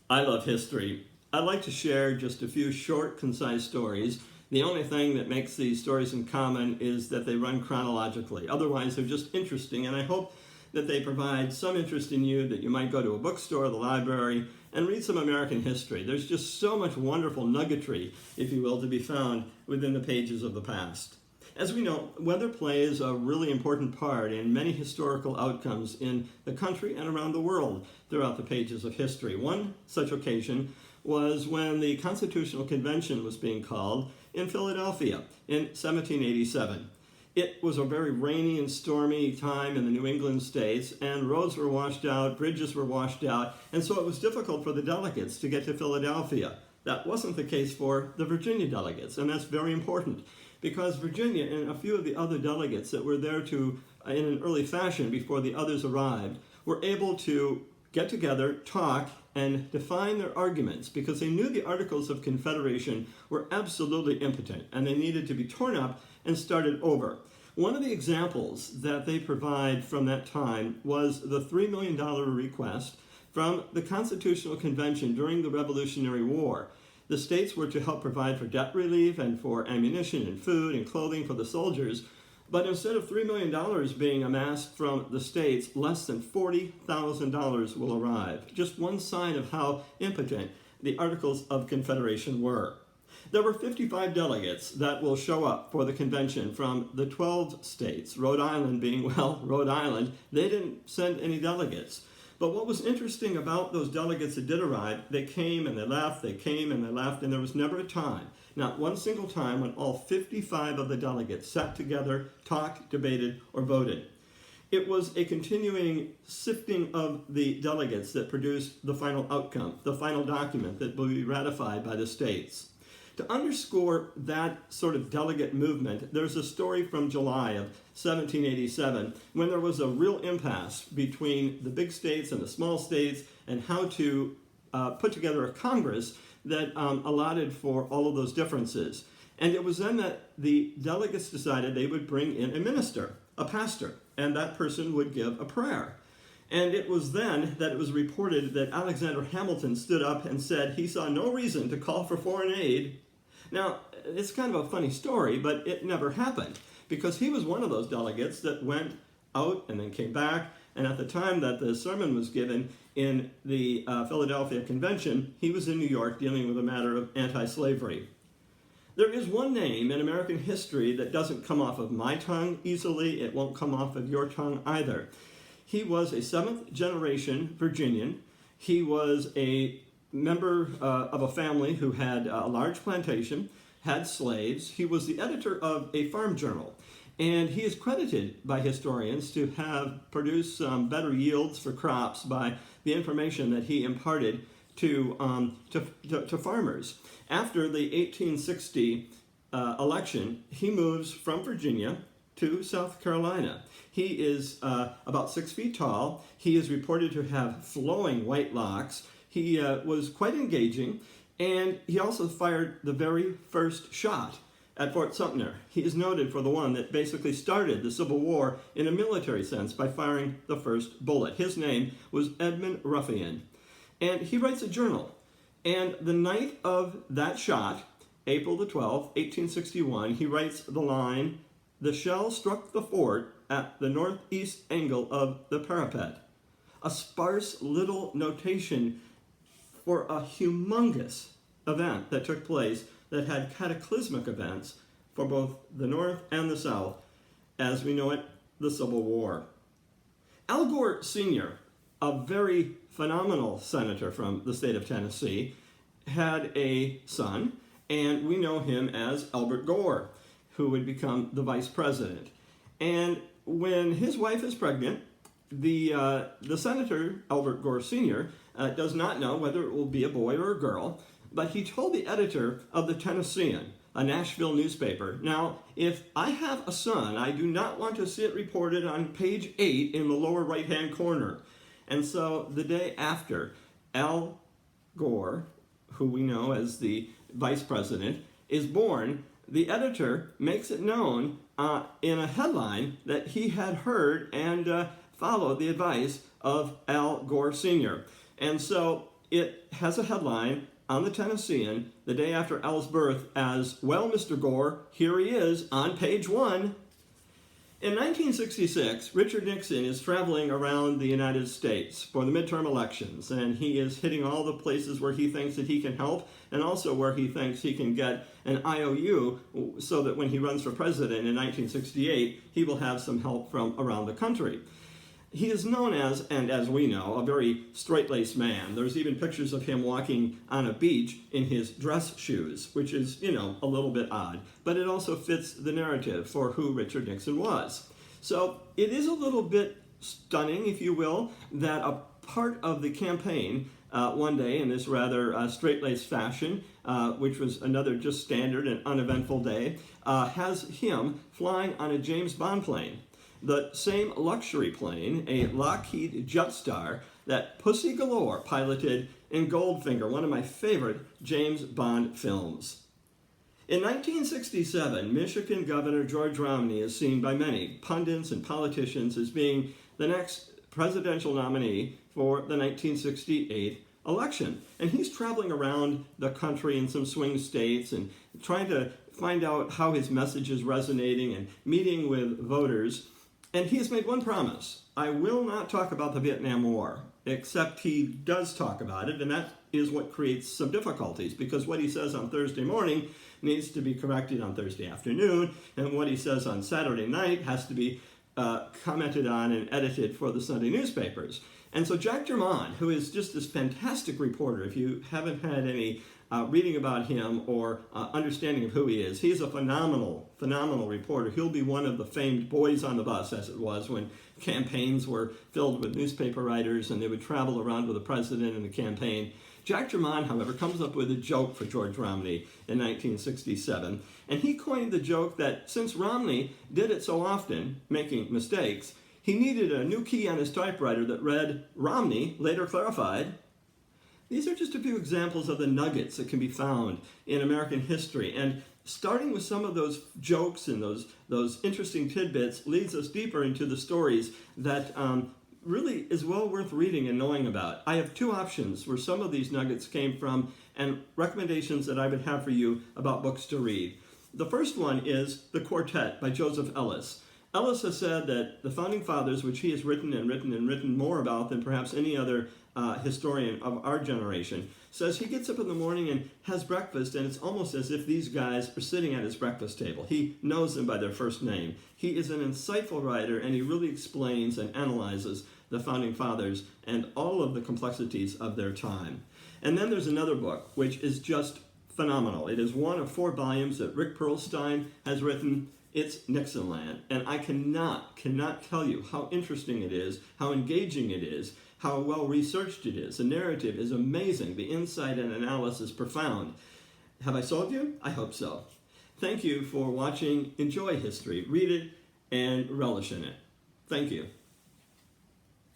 I love history. I'd like to share just a few short, concise stories. The only thing that makes these stories in common is that they run chronologically. Otherwise, they're just interesting, and I hope that they provide some interest in you, that you might go to a bookstore, the library, and read some American history. There's just so much wonderful nuggetry, if you will, to be found within the pages of the past. As we know, weather plays a really important part in many historical outcomes in the country and around the world throughout the pages of history. One such occasion was when the Constitutional Convention was being called in Philadelphia in 1787. It was a very rainy and stormy time in the New England states, and roads were washed out, bridges were washed out, and so it was difficult for the delegates to get to Philadelphia. That wasn't the case for the Virginia delegates, and that's very important, because Virginia and a few of the other delegates that were there to, in an early fashion before the others arrived, were able to get together, talk, and define their arguments, because they knew the Articles of Confederation were absolutely impotent, and they needed to be torn up and started over. One of the examples that they provide from that time was the $3 million request from the Constitutional Convention during the Revolutionary War. The states were to help provide for debt relief and for ammunition and food and clothing for the soldiers, but instead of $3 million being amassed from the states, less than $40,000 will arrive. Just one sign of how impotent the Articles of Confederation were. There were 55 delegates that will show up for the convention from the 12 states, Rhode Island being, well, Rhode Island. They didn't send any delegates. But what was interesting about those delegates that did arrive, they came and they left, they came and they left, and there was never a time, not one single time, when all 55 of the delegates sat together, talked, debated, or voted. It was a continuing sifting of the delegates that produced the final outcome, the final document that will be ratified by the states. To underscore that sort of delegate movement, there's a story from July of 1787 when there was a real impasse between the big states and the small states and how to put together a Congress that allotted for all of those differences. And it was then that the delegates decided they would bring in a minister, a pastor, and that person would give a prayer. And it was then that it was reported that Alexander Hamilton stood up and said he saw no reason to call for foreign aid. Now, it's kind of a funny story, but it never happened, because he was one of those delegates that went out and then came back, and at the time that the sermon was given in the Philadelphia Convention, he was in New York dealing with a matter of anti-slavery. There is one name in American history that doesn't come off of my tongue easily. It won't come off of your tongue either. He was a seventh-generation Virginian. He was a member of a family who had a large plantation, had slaves. He was the editor of a farm journal, and he is credited by historians to have produced some better yields for crops by the information that he imparted to farmers. After the 1860 election, he moves from Virginia to South Carolina. He is about 6 feet tall. He is reported to have flowing white locks. He was quite engaging, and he also fired the very first shot at Fort Sumter. He is noted for the one that basically started the Civil War in a military sense by firing the first bullet. His name was Edmund Ruffian, and he writes a journal. And the night of that shot, April the 12th, 1861, he writes the line, "The shell struck the fort at the northeast angle of the parapet." A sparse little notation for a humongous event that took place that had cataclysmic events for both the North and the South, as we know it, the Civil War. Al Gore Sr., a very phenomenal senator from the state of Tennessee, had a son, and we know him as Albert Gore, who would become the vice president. And when his wife is pregnant, the senator, Albert Gore Sr., does not know whether it will be a boy or a girl, but he told the editor of the Tennessean, a Nashville newspaper, "Now, if I have a son, I do not want to see it reported on page 8 in the lower right-hand corner." And so the day after, Al Gore, who we know as the vice president, is born, the editor makes it known in a headline that he had heard and followed the advice of Al Gore Sr. And so it has a headline on the Tennessean the day after Al's birth as, "Well, Mr. Gore, here he is on page 1. In 1966, Richard Nixon is traveling around the United States for the midterm elections, and he is hitting all the places where he thinks that he can help and also where he thinks he can get an IOU so that when he runs for president in 1968, he will have some help from around the country. He is known as, and as we know, a very straight-laced man. There's even pictures of him walking on a beach in his dress shoes, which is, a little bit odd. But it also fits the narrative for who Richard Nixon was. So it is a little bit stunning, if you will, that a part of the campaign one day in this rather straight-laced fashion, which was another just standard and uneventful day, has him flying on a James Bond plane. The same luxury plane, a Lockheed Jetstar, that Pussy Galore piloted in Goldfinger, one of my favorite James Bond films. In 1967, Michigan Governor George Romney is seen by many pundits and politicians as being the next presidential nominee for the 1968 election. And he's traveling around the country in some swing states and trying to find out how his message is resonating and meeting with voters. And he has made one promise: I will not talk about the Vietnam War, except he does talk about it, and that is what creates some difficulties, because what he says on Thursday morning needs to be corrected on Thursday afternoon, and what he says on Saturday night has to be commented on and edited for the Sunday newspapers. And so Jack Germond, who is just this fantastic reporter, if you haven't had any reading about him or understanding of who he is, he's a phenomenal reporter. He'll be one of the famed boys on the bus, as it was when campaigns were filled with newspaper writers and they would travel around with the president in the campaign. Jack Germond, however, comes up with a joke for George Romney in 1967, and he coined the joke that since Romney did it so often, making mistakes, he needed a new key on his typewriter that read, "Romney, later clarified." These are just a few examples of the nuggets that can be found in American history. And starting with some of those jokes and those interesting tidbits leads us deeper into the stories that really is well worth reading and knowing about. I have two options where some of these nuggets came from and recommendations that I would have for you about books to read. The first one is The Quartet by Joseph Ellis. Ellis has said that the Founding Fathers, which he has written more about than perhaps any other historian of our generation, says he gets up in the morning and has breakfast, and it's almost as if these guys are sitting at his breakfast table. He knows them by their first name. He is an insightful writer, and he really explains and analyzes the Founding Fathers and all of the complexities of their time. And then there's another book, which is just phenomenal. It is one of 4 volumes that Rick Perlstein has written. It's Nixonland, and I cannot tell you how interesting it is, how engaging it is, how well researched it is. The narrative is amazing. The insight and analysis profound. Have I sold you? I hope so. Thank you for watching. Enjoy history. Read it and relish in it. Thank you.